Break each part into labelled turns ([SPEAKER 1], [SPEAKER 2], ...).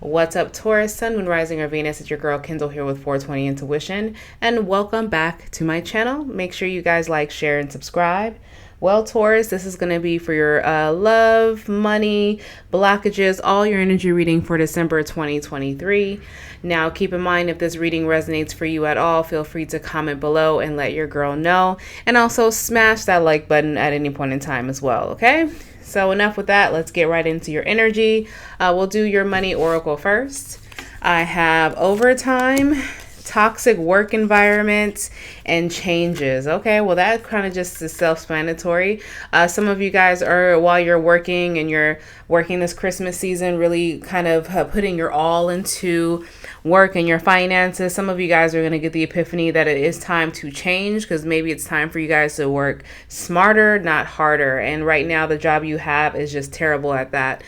[SPEAKER 1] What's up, Taurus, Sun, Moon, Rising, or Venus? It's your girl Kendall here with 420 Intuition, and welcome back to my channel. Make sure you guys like, share, and subscribe. Well, Taurus, this is going to be for your love, money, blockages, all your energy reading for December 2023. Now, keep in mind, if this reading resonates for you at all, feel free to comment below and let your girl know. And also smash that like button at any point in time as well, okay? So enough with that. Let's get right into your energy. We'll do your money oracle first. I have overtime, toxic work environment, and changes. Okay, well, that kind of just is self-explanatory. Some of you guys are, while you're working and you're working this Christmas season, really kind of putting your all into work and your finances. Some of you guys are going to get the epiphany that it is time to change, because maybe it's time for you guys to work smarter, not harder. And right now the job you have is just terrible at that.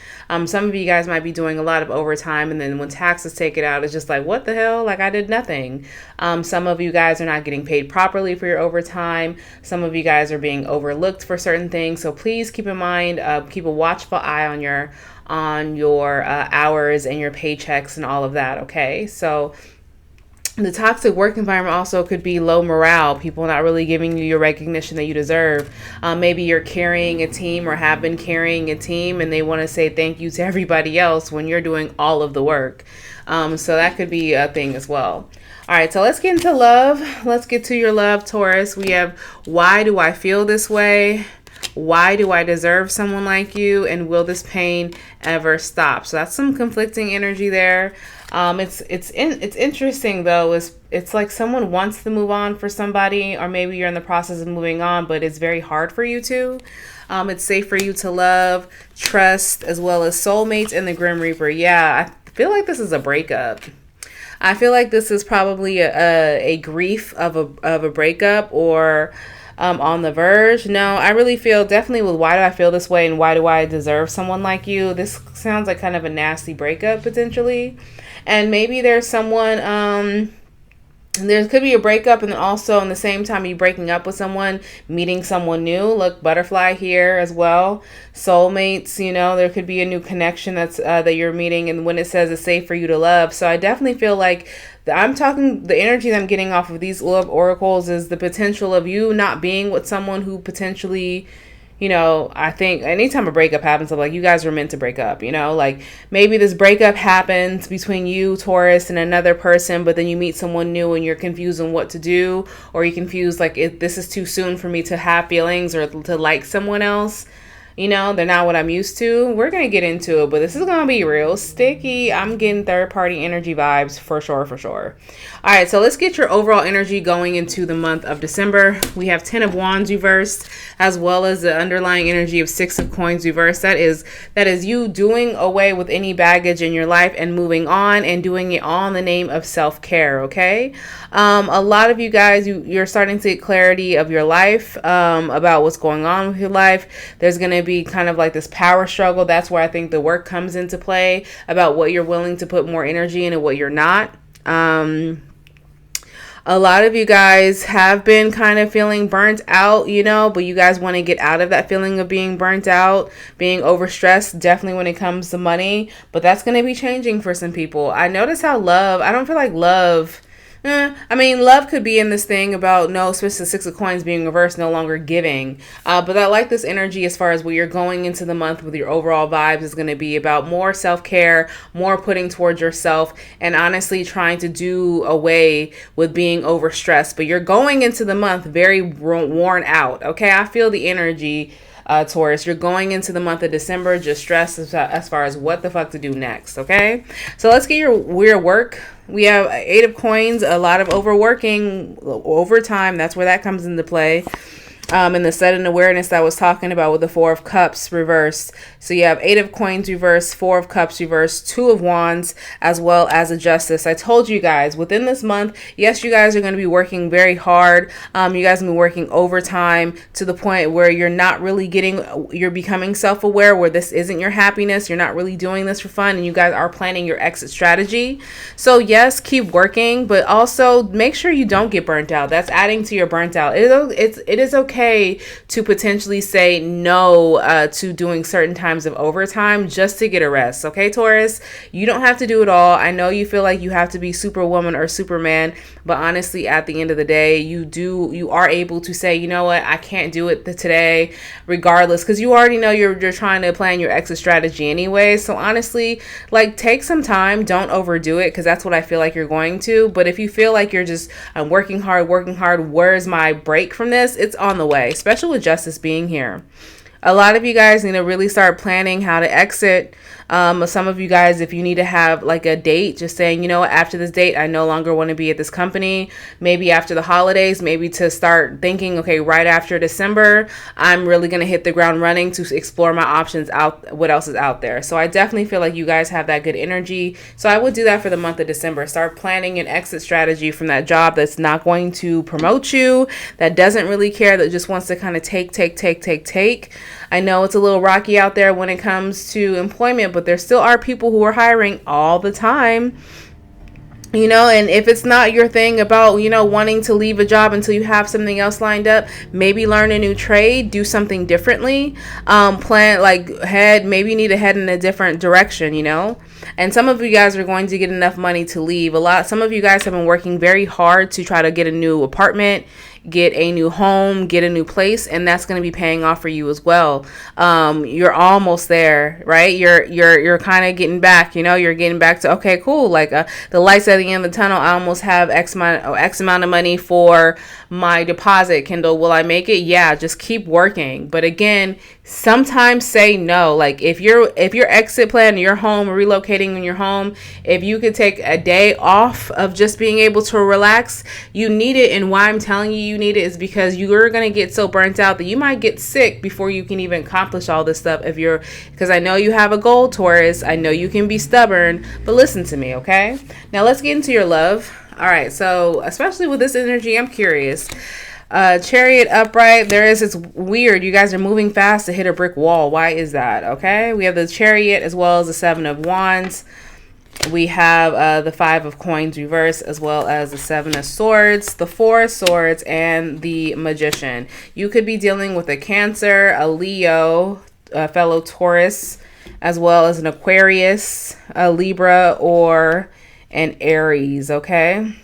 [SPEAKER 1] Some of you guys might be doing a lot of overtime, and then when taxes take it out, it's just like, what the hell? Like, I did nothing. Some of you guys are not getting paid properly for your overtime. Some of you guys are being overlooked for certain things. So please keep in mind, keep a watchful eye on your hours and your paychecks and all of that. Okay, so the toxic work environment also could be low morale, people not really giving you your recognition that you deserve. Maybe you're carrying a team or have been carrying a team, and they want to say thank you to everybody else when you're doing all of the work. So that could be a thing as well. All right, so let's get into love. Let's get to your love, Taurus. We have, why do I feel this way? Why do I deserve someone like you? And will this pain ever stop? So that's some conflicting energy there. It's interesting though. It's like someone wants to move on for somebody, or maybe you're in the process of moving on, but it's very hard for you to. It's safe for you to love, trust, as well as soulmates and the Grim Reaper. Yeah, I feel like this is a breakup. I feel like this is probably a grief of a breakup, or on the verge. No, I really feel definitely with why do I feel this way and why do I deserve someone like you. This sounds like kind of a nasty breakup potentially. And maybe there's someone, there could be a breakup, and then also in the same time you breaking up with someone, meeting someone new. Look, butterfly here as well. Soulmates, you know, there could be a new connection that's that you're meeting, and when it says it's safe for you to love. So I definitely feel like the energy that I'm getting off of these love oracles is the potential of you not being with someone who potentially, you know, I think anytime a breakup happens, I'm like, you guys were meant to break up, you know, like maybe this breakup happens between you, Taurus, and another person, but then you meet someone new and you're confused on what to do, or you're confused, like, if this is too soon for me to have feelings or to like someone else. You know, they're not what I'm used to. We're going to get into it, but this is going to be real sticky. I'm getting third-party energy vibes for sure, for sure. All right, so let's get your overall energy going into the month of December. We have 10 of Wands reversed, as well as the underlying energy of 6 of Coins reversed. That is you doing away with any baggage in your life and moving on, and doing it all in the name of self-care, okay? A lot of you guys, you're starting to get clarity of your life, about what's going on with your life. There's going to be kind of like this power struggle. That's where I think the work comes into play, about what you're willing to put more energy in and what you're not. A lot of you guys have been kind of feeling burnt out, you know, but you guys want to get out of that feeling of being burnt out, being overstressed, definitely when it comes to money. But that's going to be changing for some people. I notice how I don't feel like love. I mean, love could be in this thing about, no, especially the 6 of Coins being reversed, no longer giving. But I like this energy as far as where you're going into the month with your overall vibes is going to be about more self-care, more putting towards yourself, and honestly trying to do away with being overstressed. But you're going into the month very worn out, okay? I feel the energy, Taurus. You're going into the month of December just stressed as far as what the fuck to do next, okay? So let's get your weird work. We have 8 of Coins, a lot of overworking, overtime. That's where that comes into play. And the sudden awareness that I was talking about with the 4 of Cups reversed. So you have 8 of Coins reversed, 4 of Cups reversed, 2 of Wands, as well as a Justice. I told you guys, within this month, yes, you guys are going to be working very hard. You guys are going to be working overtime to the point where you're not really you're becoming self-aware, where this isn't your happiness. You're not really doing this for fun, and you guys are planning your exit strategy. So yes, keep working, but also make sure you don't get burnt out. That's adding to your burnt out. It is okay okay to potentially say no to doing certain times of overtime just to get a rest. Okay, Taurus, you don't have to do it all. I know you feel like you have to be superwoman or superman, but honestly, at the end of the day, you are able to say, you know what, I can't do it today, regardless, because you already know you're trying to plan your exit strategy anyway. So honestly, like, take some time, don't overdo it, because that's what I feel like you're going to. But if you feel like you're just, I'm working hard, where's my break from this? It's on the way, especially with justice being here. A lot of you guys need to really start planning how to exit. Some of you guys, if you need to have like a date, just saying, you know what, after this date, I no longer want to be at this company. Maybe after the holidays, maybe to start thinking, okay, right after December, I'm really going to hit the ground running to explore my options out, what else is out there. So I definitely feel like you guys have that good energy. So I would do that for the month of December. Start planning an exit strategy from that job that's not going to promote you, that doesn't really care, that just wants to kind of take. I know it's a little rocky out there when it comes to employment, but there still are people who are hiring all the time. You know, and if it's not your thing about, you know, wanting to leave a job until you have something else lined up, maybe learn a new trade, do something differently, maybe you need to head in a different direction, you know. And some of you guys are going to get enough money to leave. Some of you guys have been working very hard to try to get a new apartment, get a new home, get a new place, and that's going to be paying off for you as well. You're almost there, right? You're kind of getting back, you know, you're getting back to, okay, cool. Like the lights at the end of the tunnel. I almost have X amount of money for my deposit. Kendall, will I make it? Yeah, just keep working. But again, sometimes say no. Like if your exit plan, your home, relocating in your home, if you could take a day off of just being able to relax, you need it. And why I'm telling you need it is because you're going to get so burnt out that you might get sick before you can even accomplish all this stuff. Because I know you have a goal, Taurus. I know you can be stubborn, but listen to me, okay? Now let's get into your love. All right, so especially with this energy, I'm curious. Chariot upright, it's weird. You guys are moving fast to hit a brick wall. Why is that? Okay, we have the Chariot as well as the Seven of Wands. We have the Five of Coins reverse, as well as the Seven of Swords, the Four of Swords, and the Magician. You could be dealing with a Cancer, a Leo, a fellow Taurus, as well as an Aquarius, a Libra, or an Aries, okay?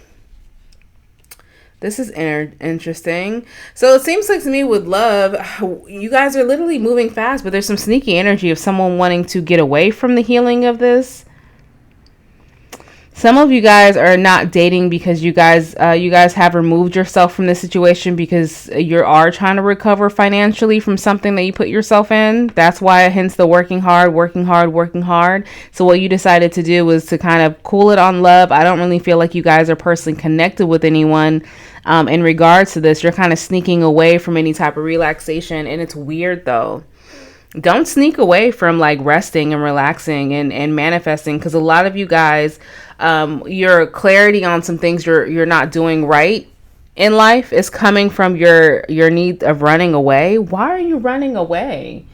[SPEAKER 1] This is interesting. So it seems like to me with love, you guys are literally moving fast, but there's some sneaky energy of someone wanting to get away from the healing of this. Some of you guys are not dating because you guys have removed yourself from this situation because you are trying to recover financially from something that you put yourself in. That's why, hence the working hard. So what you decided to do was to kind of cool it on love. I don't really feel like you guys are personally connected with anyone in regards to this. You're kind of sneaking away from any type of relaxation, and it's weird though. Don't sneak away from like resting and relaxing and manifesting, because a lot of you guys, your clarity on some things you're not doing right in life is coming from your need of running away. Why are you running away?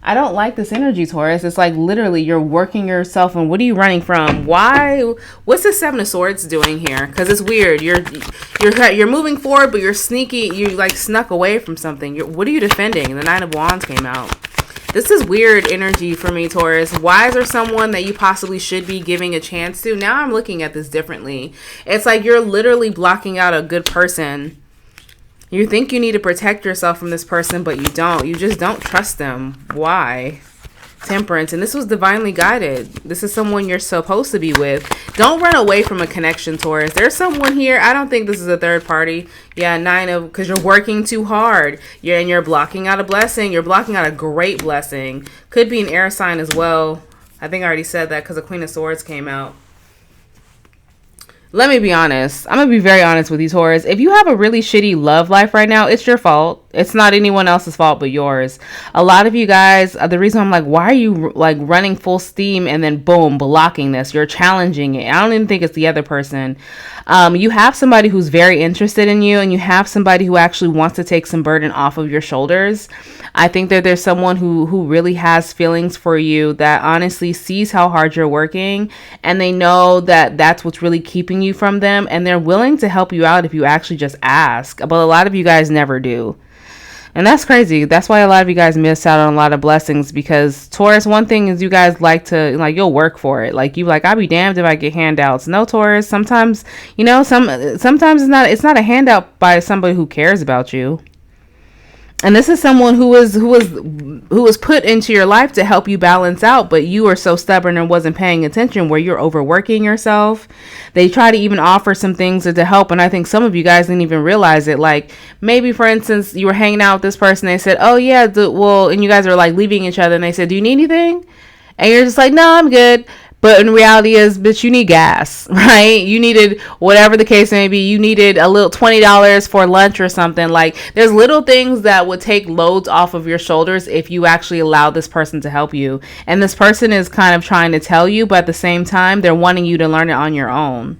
[SPEAKER 1] I don't like this energy, Taurus. It's like literally you're working yourself, and what are you running from? Why? What's the Seven of Swords doing here? Because it's weird. You're moving forward, but you're sneaky. You like snuck away from something. What are you defending? The Nine of Wands came out. This is weird energy for me, Taurus. Why is there someone that you possibly should be giving a chance to? Now I'm looking at this differently. It's like you're literally blocking out a good person. You think you need to protect yourself from this person, but you don't. You just don't trust them. Why? Temperance. And this was divinely guided. This is someone you're supposed to be with. Don't run away from a connection, Taurus. There's someone here. I don't think this is a third party. Yeah, because you're working too hard. You're blocking out a blessing. You're blocking out a great blessing. Could be an air sign as well. I think I already said that because the Queen of Swords came out. Let me be honest. I'm going to be very honest with you, Taurus. If you have a really shitty love life right now, it's your fault. It's not anyone else's fault but yours. A lot of you guys, the reason I'm like, why are you like running full steam and then boom, blocking this? You're challenging it. I don't even think it's the other person. You have somebody who's very interested in you, and you have somebody who actually wants to take some burden off of your shoulders. I think that there's someone who really has feelings for you, that honestly sees how hard you're working, and they know that that's what's really keeping you from them, and they're willing to help you out if you actually just ask. But a lot of you guys never do. And that's crazy. That's why a lot of you guys miss out on a lot of blessings, because Taurus, one thing is you guys like to, like, you'll work for it. Like, you like, I'll be damned if I get handouts. No, Taurus, sometimes, you know, sometimes it's not a handout by somebody who cares about you. And this is someone who was put into your life to help you balance out, but you were so stubborn and wasn't paying attention, where you're overworking yourself. They try to even offer some things to help, and I think some of you guys didn't even realize it. Like, maybe, for instance, you were hanging out with this person, they said, oh yeah, well, and you guys are like leaving each other, and they said, do you need anything? And you're just like, no, I'm good. But in reality is, bitch, you need gas, right? You needed, whatever the case may be, you needed a little $20 for lunch or something. Like, there's little things that would take loads off of your shoulders if you actually allow this person to help you. And this person is kind of trying to tell you, but at the same time, they're wanting you to learn it on your own.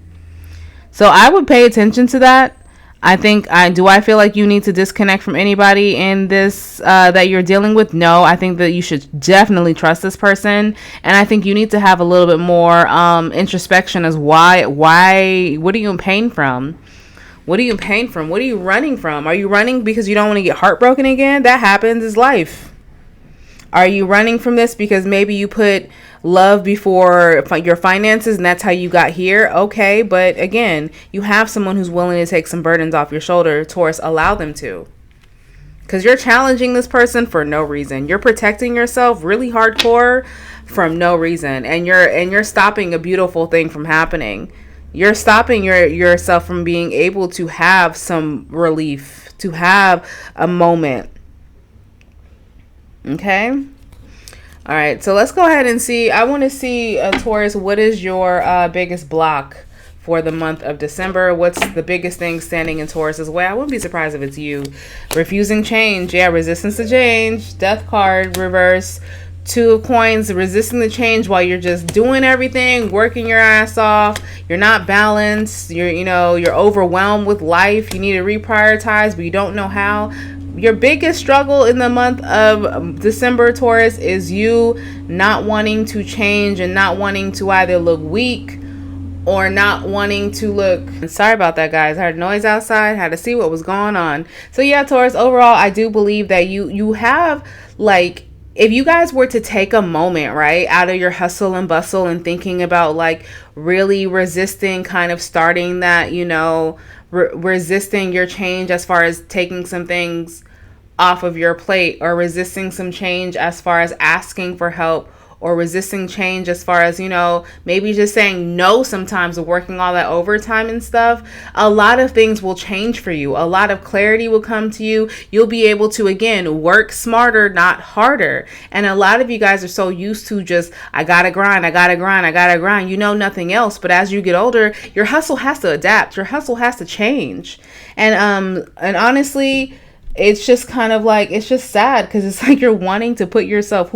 [SPEAKER 1] So I would pay attention to that. I feel like you need to disconnect from anybody in this that you're dealing with? No, I think that you should definitely trust this person, and I think you need to have a little bit more introspection as why, what are you in pain from? What are you in pain from? What are you running from? Are you running because you don't want to get heartbroken again? That happens, it's life. Are you running from this because maybe you put love before your finances and that's how you got here? Okay, but again, you have someone who's willing to take some burdens off your shoulder. Taurus, allow them to. Because you're challenging this person for no reason. You're protecting yourself really hardcore from no reason. And you're stopping a beautiful thing from happening. You're stopping yourself from being able to have some relief, to have a moment. Okay. All right. So let's go ahead and see. I want to see, Taurus, what is your biggest block for the month of December? What's the biggest thing standing in Taurus's way? I wouldn't be surprised if it's you. Refusing change. Yeah. Resistance to change. Death card reverse. 2 of coins. Resisting the change while you're just doing everything, working your ass off. You're not balanced. You're overwhelmed with life. You need to reprioritize, but you don't know how. Your biggest struggle in the month of December, Taurus, is you not wanting to change and not wanting to either look weak or not wanting to look... Sorry about that, guys. I heard noise outside. Had to see what was going on. So yeah, Taurus, overall, I do believe that you have, like... If you guys were to take a moment, right, out of your hustle and bustle and thinking about, like, really resisting kind of starting that, resisting your change as far as taking some things off of your plate, or resisting some change as far as asking for help, or resisting change as far as, maybe just saying no sometimes, of working all that overtime and stuff, a lot of things will change for you. A lot of clarity will come to you. You'll be able to, again, work smarter, not harder. And a lot of you guys are so used to just, I gotta grind. Nothing else. But as you get older, your hustle has to adapt. Your hustle has to change. And honestly, it's just kind of like, it's just sad, because it's like you're wanting to put yourself,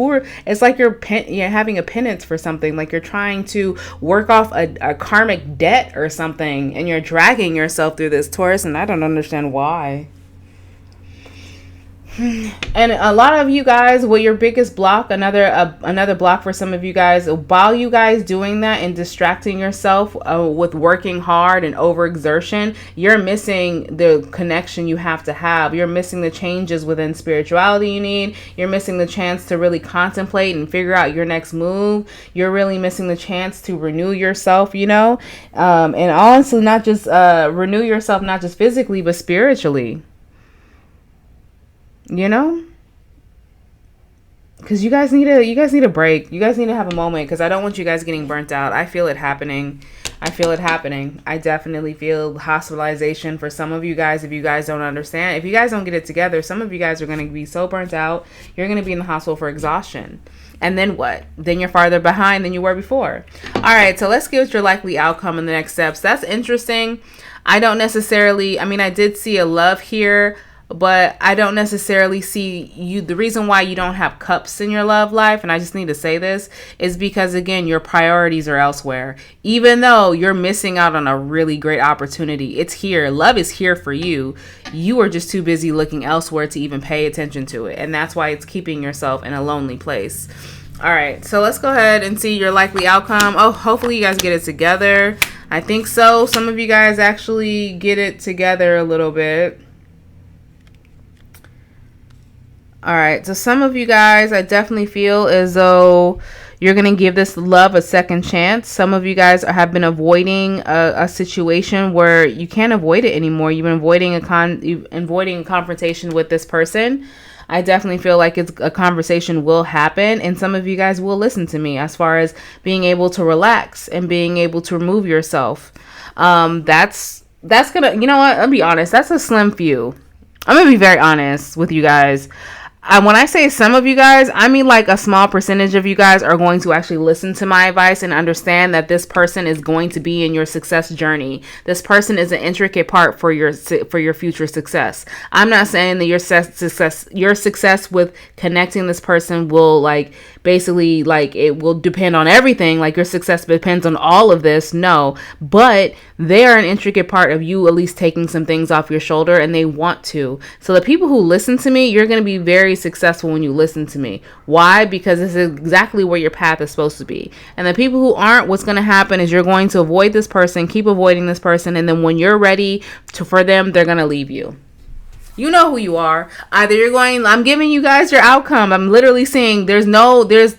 [SPEAKER 1] it's like you're having a penance for something, like you're trying to work off a karmic debt or something, and you're dragging yourself through this, Taurus, and I don't understand why. And a lot of you guys, what your biggest block, another block for some of you guys, while you guys doing that and distracting yourself with working hard and overexertion, you're missing the connection you have to have. You're missing the changes within spirituality you need. You're missing the chance to really contemplate and figure out your next move. You're really missing the chance to renew yourself, and honestly, not just renew yourself, not just physically, but spiritually. Because you guys need a break. You guys need to have a moment, because I don't want you guys getting burnt out. I feel it happening. I definitely feel hospitalization for some of you guys. If you guys don't understand, if you guys don't get it together, some of you guys are going to be so burnt out, you're going to be in the hospital for exhaustion. And then what? Then you're farther behind than you were before. All right, so let's get your likely outcome in the next steps. That's interesting. I did see a love here, but I don't necessarily see you. The reason why you don't have cups in your love life, and I just need to say this, is because, again, your priorities are elsewhere. Even though you're missing out on a really great opportunity, it's here. Love is here for you. You are just too busy looking elsewhere to even pay attention to it. And that's why it's keeping yourself in a lonely place. All right, so let's go ahead and see your likely outcome. Oh, hopefully you guys get it together. I think so. Some of you guys actually get it together a little bit. All right. So some of you guys, I definitely feel as though you're going to give this love a second chance. Some of you guys have been avoiding a situation where you can't avoid it anymore. You've been avoiding avoiding a confrontation with this person. I definitely feel like a conversation will happen, and some of you guys will listen to me as far as being able to relax and being able to remove yourself. That's gonna, you know what? I'll be honest. That's a slim few. I'm gonna be very honest with you guys. When I say some of you guys, I mean like a small percentage of you guys are going to actually listen to my advice and understand that this person is going to be in your success journey. This person is an intricate part for your future success. I'm not saying that your success with connecting this person will basically it will depend on everything. Like your success depends on all of this. No, but they are an intricate part of you at least taking some things off your shoulder, and they want to. So the people who listen to me, you're going to be very successful when you listen to me. Why? Because this is exactly where your path is supposed to be. And the people who aren't, what's going to happen is you're going to avoid this person, keep avoiding this person, and then when you're ready for them, they're going to leave you. You know who you are. Either you're going, I'm giving you guys your outcome. I'm literally saying there's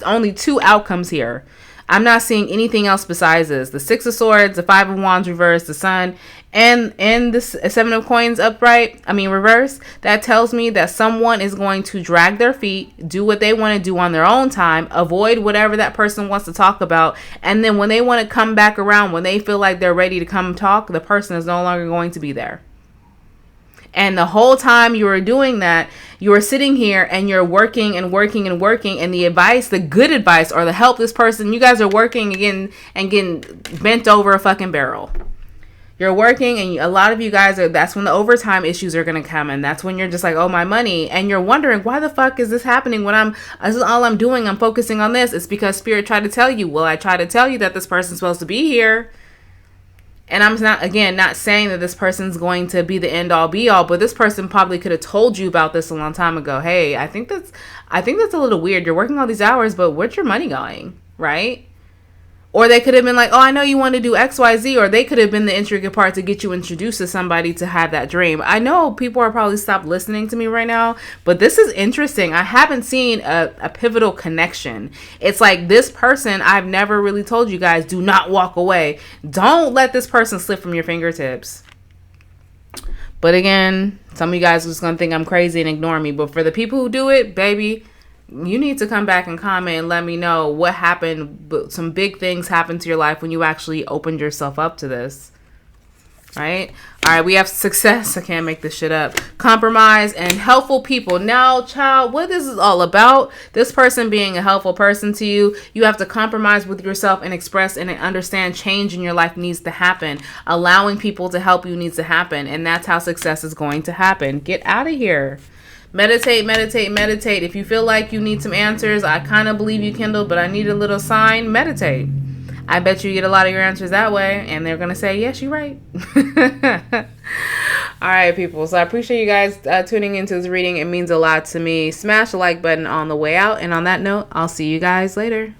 [SPEAKER 1] only two outcomes here. I'm not seeing anything else besides this. The Six of Swords, the Five of Wands reversed, the Sun, and the Seven of Coins reverse. That tells me that someone is going to drag their feet, do what they want to do on their own time, avoid whatever that person wants to talk about, and then when they want to come back around, when they feel like they're ready to come talk, the person is no longer going to be there. And the whole time you are doing that, you are sitting here and you're working and working and working. And the advice, the good advice or the help this person, you guys are working again and getting bent over a fucking barrel. You're working, and a lot of you guys that's when the overtime issues are going to come. And that's when you're just like, oh, my money. And you're wondering, why the fuck is this happening when this is all I'm doing. I'm focusing on this. It's because Spirit tried to tell you. Well, I tried to tell you that this person's supposed to be here. And I'm not saying that this person's going to be the end all be all, but this person probably could have told you about this a long time ago. Hey, I think that's a little weird. You're working all these hours, but where's your money going? Right? Or they could have been like, oh, I know you want to do X, Y, Z. Or they could have been the intricate part to get you introduced to somebody to have that dream. I know people are probably stopped listening to me right now, but this is interesting. I haven't seen a pivotal connection. It's like this person, I've never really told you guys, do not walk away. Don't let this person slip from your fingertips. But again, some of you guys are just going to think I'm crazy and ignore me. But for the people who do it, baby, you need to come back and comment and let me know what happened. Some big things happened to your life when you actually opened yourself up to this. Right? All right, we have success. I can't make this shit up. Compromise and helpful people. Now, child, what this is all about, this person being a helpful person to you, you have to compromise with yourself and express and understand change in your life needs to happen. Allowing people to help you needs to happen. And that's how success is going to happen. Get out of here. Meditate, meditate, meditate. If you feel like you need some answers, I kind of believe you, Kindle, but I need a little sign. Meditate. I bet you get a lot of your answers that way, and they're going to say, yes, you're right. All right, people. So I appreciate you guys tuning into this reading. It means a lot to me. Smash the like button on the way out. And on that note, I'll see you guys later.